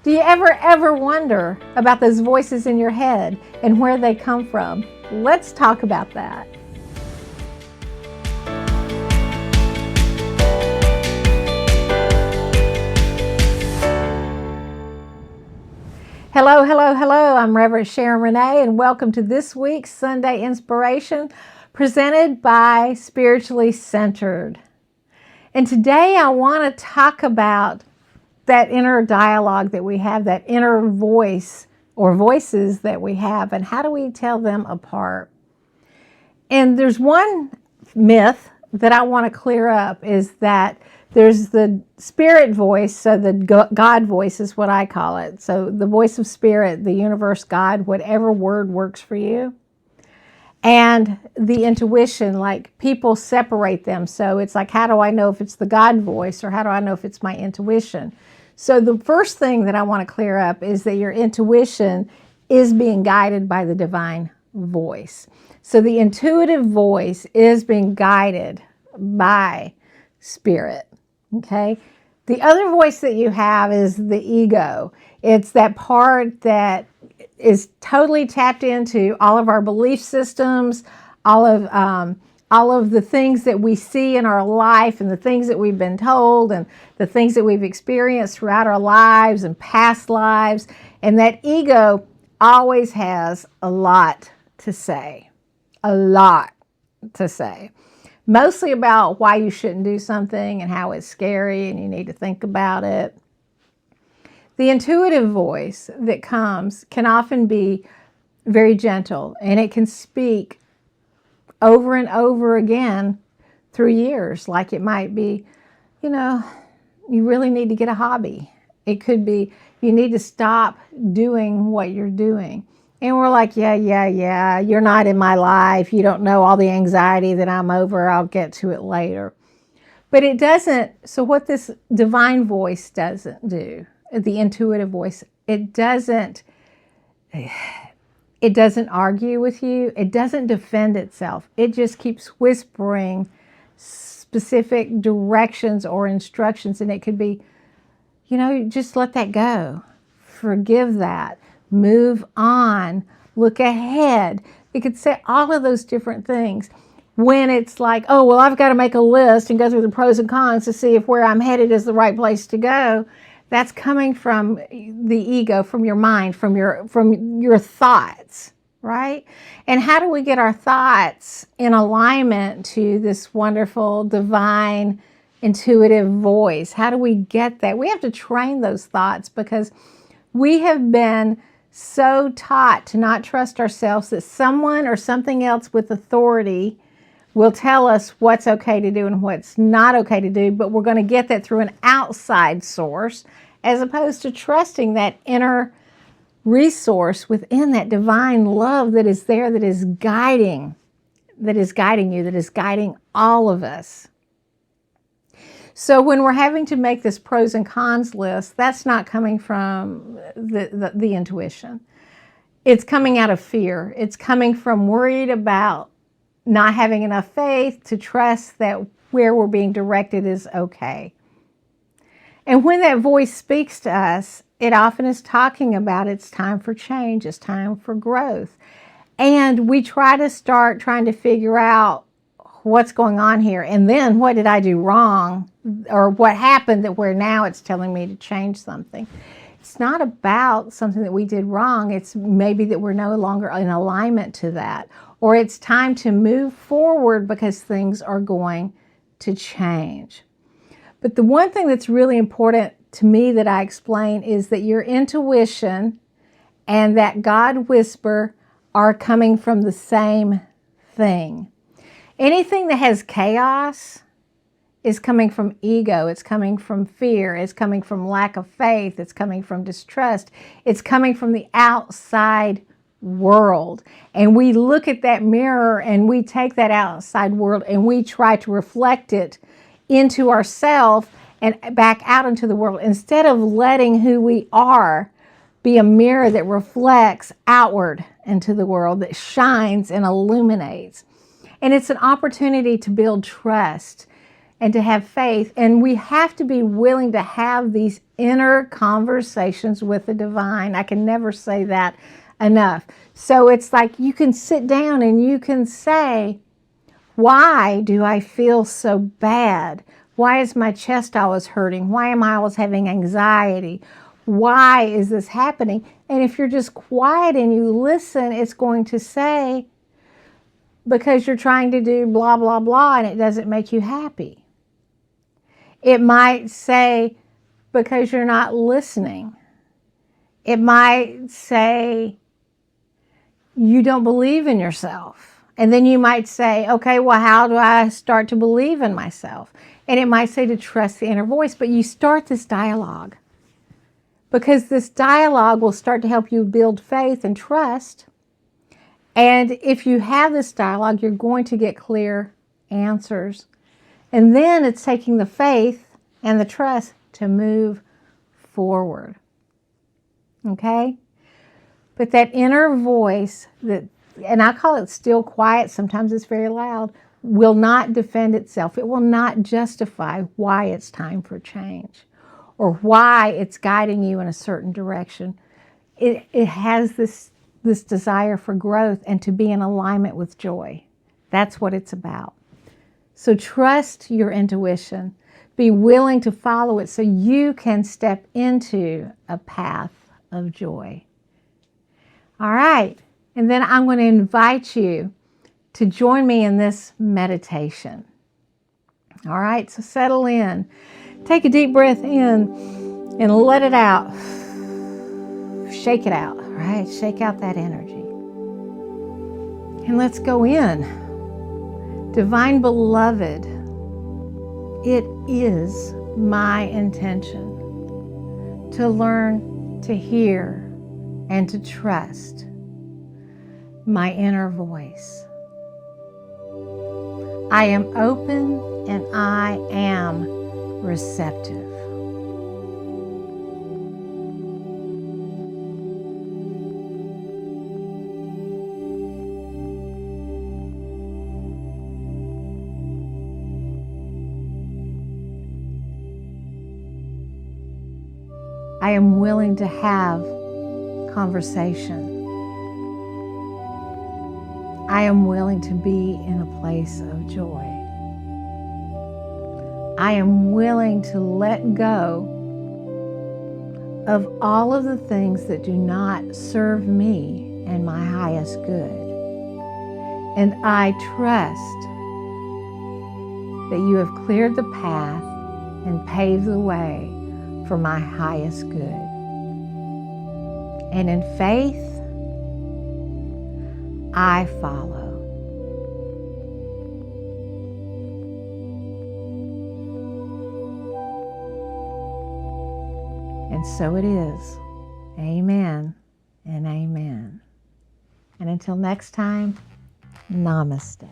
Do you ever wonder about those voices in your head and where they come from? Let's talk about that. Hello, hello, hello. I'm Reverend Sharon Renae, and welcome to this week's Sunday Inspiration presented by Spiritually Centered. And today I want to talk about that inner dialogue that we have, that inner voice or voices that we have, and how do we tell them apart? And there's one myth that I want to clear up, is that there's the spirit voice, so the God voice is what I call it. So the voice of spirit, the universe, God, whatever word works for you. And the intuition, like people separate them. So it's like, how do I know if it's the God voice, or how do I know if it's my intuition? So the first thing that I want to clear up is that your intuition is being guided by the divine voice. So the intuitive voice is being guided by spirit, okay? The other voice that you have is the ego. It's that part that is totally tapped into all of our belief systems, all of the things that we see in our life, and the things that we've been told, and the things that we've experienced throughout our lives and past lives. And that ego always has a lot to say, mostly about why you shouldn't do something and how it's scary and you need to think about it. The intuitive voice that comes can often be very gentle, and it can speak over and over again through years. Like it might be, you really need to get a hobby. It could be, you need to stop doing what you're doing. And we're like, yeah, you're not in my life. You don't know all the anxiety that I'm over. I'll get to it later. But it doesn't, so what this divine voice doesn't do, the intuitive voice, it doesn't argue with you. It doesn't defend itself. It just keeps whispering specific directions or instructions. And it could be, just let that go. Forgive that. Move on. Look ahead. It could say all of those different things. When it's like, oh, well, I've got to make a list and go through the pros and cons to see if where I'm headed is the right place to go. That's coming from the ego, from your mind, from your thoughts, right? And how do we get our thoughts in alignment to this wonderful, divine, intuitive voice? How do we get that? We have to train those thoughts, because we have been so taught to not trust ourselves that someone or something else with authority will tell us what's okay to do and what's not okay to do, but we're going to get that through an outside source, as opposed to trusting that inner resource within, that divine love that is there, that is guiding you, that is guiding all of us. So when we're having to make this pros and cons list, that's not coming from the intuition. It's coming out of fear. It's coming from worried about not having enough faith to trust that where we're being directed is okay. And when that voice speaks to us, it often is talking about it's time for change, it's time for growth. And we try to start trying to figure out what's going on here. And then what did I do wrong? Or what happened that where now it's telling me to change something? It's not about something that we did wrong. It's maybe that we're no longer in alignment to that. Or it's time to move forward because things are going to change. But the one thing that's really important to me that I explain is that your intuition and that God whisper are coming from the same thing. Anything that has chaos is coming from ego. It's coming from fear. It's coming from lack of faith. It's coming from distrust. It's coming from the outside world. And we look at that mirror and we take that outside world and we try to reflect it into ourselves and back out into the world, instead of letting who we are be a mirror that reflects outward into the world, that shines and illuminates. And it's an opportunity to build trust. and to have faith. And we have to be willing to have these inner conversations with the divine. I can never say that enough. So it's like you can sit down and you can say, why do I feel so bad? Why is my chest always hurting? Why am I always having anxiety? Why is this happening? And if you're just quiet and you listen, it's going to say, because you're trying to do blah, blah, blah, and it doesn't make you happy. It might say, because you're not listening. It might say, you don't believe in yourself. And then you might say, okay, well, how do I start to believe in myself? And it might say to trust the inner voice, but you start this dialogue. Because this dialogue will start to help you build faith and trust. And if you have this dialogue, you're going to get clear answers. And then it's taking the faith and the trust to move forward. Okay? But that inner voice, and I call it still quiet, sometimes it's very loud, will not defend itself. It will not justify why it's time for change or why it's guiding you in a certain direction. It has this desire for growth and to be in alignment with joy. That's what it's about. So trust your intuition. Be willing to follow it so you can step into a path of joy. All right. And then I'm going to invite you to join me in this meditation. All right. So settle in. Take a deep breath in and let it out. Shake it out. All right. Shake out that energy. And let's go in. Divine Beloved, it is my intention to learn to hear and to trust my inner voice. I am open and I am receptive. I am willing to have conversation. I am willing to be in a place of joy. I am willing to let go of all of the things that do not serve me and my highest good. And I trust that you have cleared the path and paved the way for my highest good. And in faith, I follow. And so it is. Amen and amen. And until next time, namaste.